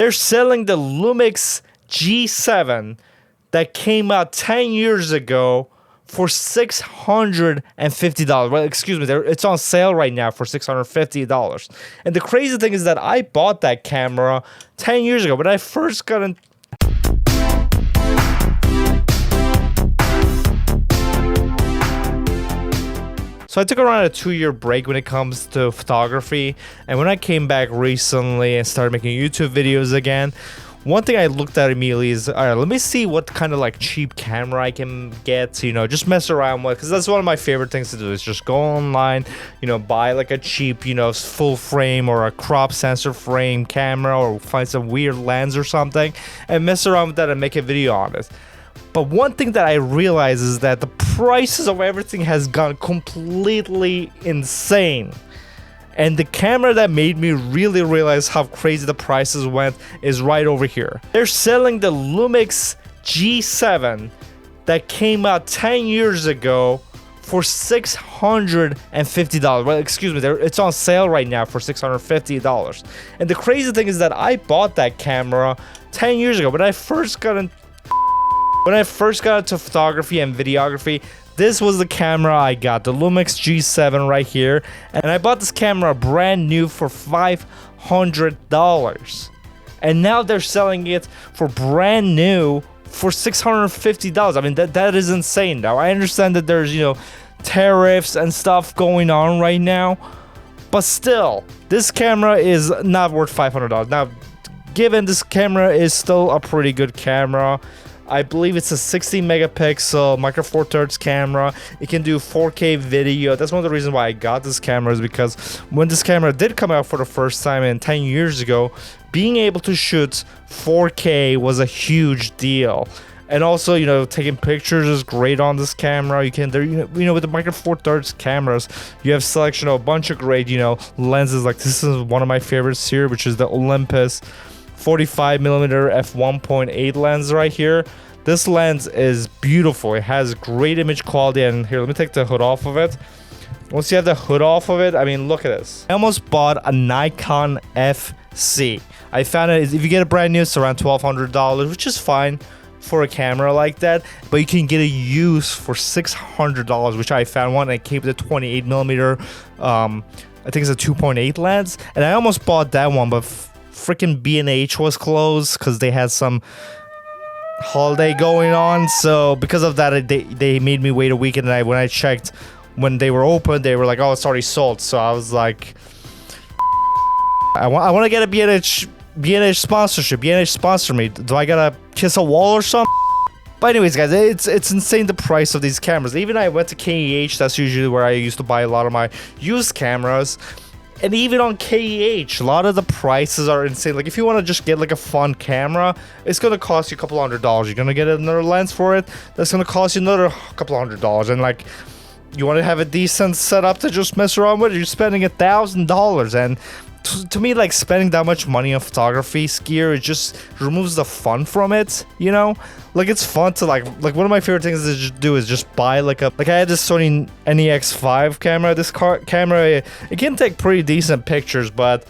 They're selling the Lumix G7 that came out 10 years ago for $650. Well, excuse me, it's on sale right now for $650. And the crazy thing is that I bought that camera 10 years ago when I first got in. So I took around a 2-year break when it comes to photography, and when I came back recently and started making YouTube videos again, one thing I looked at immediately is, all right, let me see what kind of like cheap camera I can get, you know, just mess around with, because that's one of my favorite things to do is just go online, you know, buy like a cheap, you know, full frame or a crop sensor frame camera, or find some weird lens or something and mess around with that and make a video on it. But one thing that I realize is that the prices of everything has gone completely insane. And the camera that made me really realize how crazy the prices went is right over here. They're selling the Lumix G7 that came out 10 years ago for $650. Well, excuse me, it's on sale right now for $650. And the crazy thing is that I bought that camera 10 years ago when I first got into photography and videography. This was the camera I got, the Lumix G7 right here, and I bought this camera brand new for $500, and now they're selling it for brand new for $650. I mean, that is insane. Now I understand that there's, you know, tariffs and stuff going on right now, but still, this camera is not worth $500. Now, given this camera is still a pretty good camera, I believe it's a 60 megapixel micro four thirds camera. It can do 4K video. That's one of the reasons why I got this camera, is because when this camera did come out for the first time and 10 years ago, being able to shoot 4K was a huge deal. And also, you know, taking pictures is great on this camera. You can, you know, with the micro four thirds cameras, you have selection of a bunch of great, you know, lenses. Like this is one of my favorites here, which is the Olympus 45mm f1.8 lens right here. This lens is beautiful. It has great image quality. And here, let me take the hood off of it. Once you have the hood off of it, I mean, look at this. I almost bought a Nikon FC. I found it, if you get it brand new, it's around $1,200, which is fine for a camera like that, but you can get it used for $600, which I found one. It came with a 28mm, I think it's a 2.8 lens, and I almost bought that one, but freaking B&H was closed because they had some holiday going on. So because of that, they made me wait a week, and when I checked when they were open, they were like, oh, it's already sold. So I was like, I want to get a B&H sponsorship. B&H sponsor me. Do I gotta kiss a wall or something? But anyways, guys, it's insane, the price of these cameras. Even I went to KEH. That's usually where I used to buy a lot of my used cameras. And even on KEH, a lot of the prices are insane. Like, if you want to just get, like, a fun camera, it's going to cost you a couple $100. You're going to get another lens for it, that's going to cost you another couple $100. And, like, you want to have a decent setup to just mess around with, you're spending $1,000. And to me, like, spending that much money on photography gear, it just removes the fun from it, you know? Like, it's fun to, like one of my favorite things to just do is just buy, like, I had this Sony NEX5 camera. This camera, it can take pretty decent pictures, but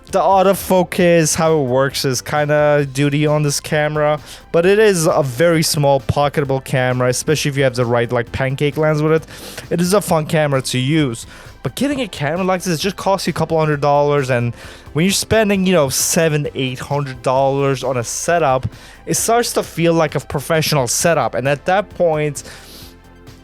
the autofocus, how it works, is kind of duty on this camera. But it is a very small, pocketable camera, especially if you have the right, like, pancake lens with it. It is a fun camera to use. But getting a camera like this just costs you a couple $100, and when you're spending, you know, $700-800 on a setup, it starts to feel like a professional setup. And at that point,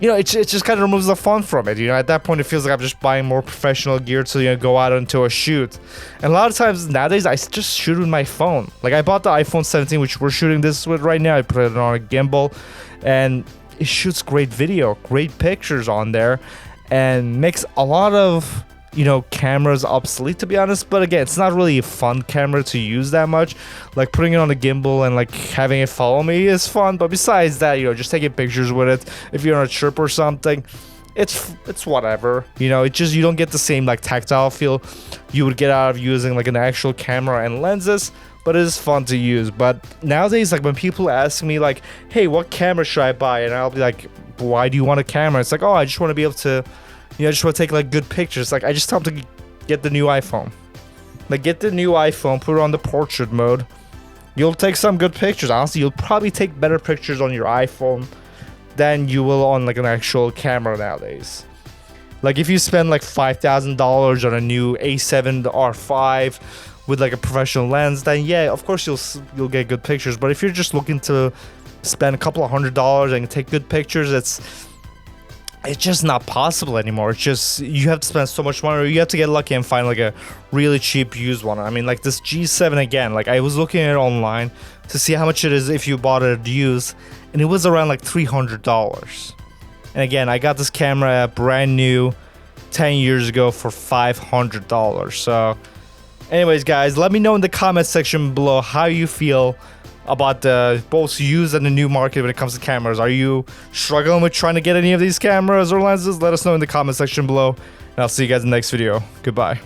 you know, it just kind of removes the fun from it. You know, at that point, it feels like I'm just buying more professional gear to, you know, go out into a shoot. And a lot of times nowadays, I just shoot with my phone. Like, I bought the iPhone 17, which we're shooting this with right now. I put it on a gimbal, and it shoots great video, great pictures on there, and makes a lot of, you know, cameras obsolete, to be honest. But again, it's not really a fun camera to use that much. Like, putting it on a gimbal and, like, having it follow me is fun, but besides that, you know, just taking pictures with it if you're on a trip or something, it's whatever. You know, it just, you don't get the same, like, tactile feel you would get out of using, like, an actual camera and lenses. But it is fun to use. But nowadays, like, when people ask me, like, hey, what camera should I buy? And I'll be like, why do you want a camera? It's like, oh, I just want to be able to, you know, I just want to take, like, good pictures. Like, I just tell them to get the new iPhone. Like, get the new iPhone, put it on the portrait mode, You'll take some good pictures. Honestly, you'll probably take better pictures on your iPhone than you will on like an actual camera nowadays. Like if you spend like $5,000 on a new A7 R5 with like a professional lens, then yeah, of course you'll get good pictures. But if you're just looking to spend a couple of $100s and take good pictures, it's just not possible anymore. It's just, you have to spend so much money, or you have to get lucky and find like a really cheap used one. I mean, like this G7 again, like I was looking at it online to see how much it is if you bought it used, and it was around like $300. And again, I got this camera brand new 10 years ago for $500. So anyways, guys, let me know in the comment section below how you feel about the both used and the new market when it comes to cameras. Are you struggling with trying to get any of these cameras or lenses? Let us know in the comment section below, and I'll see you guys in the next video. Goodbye.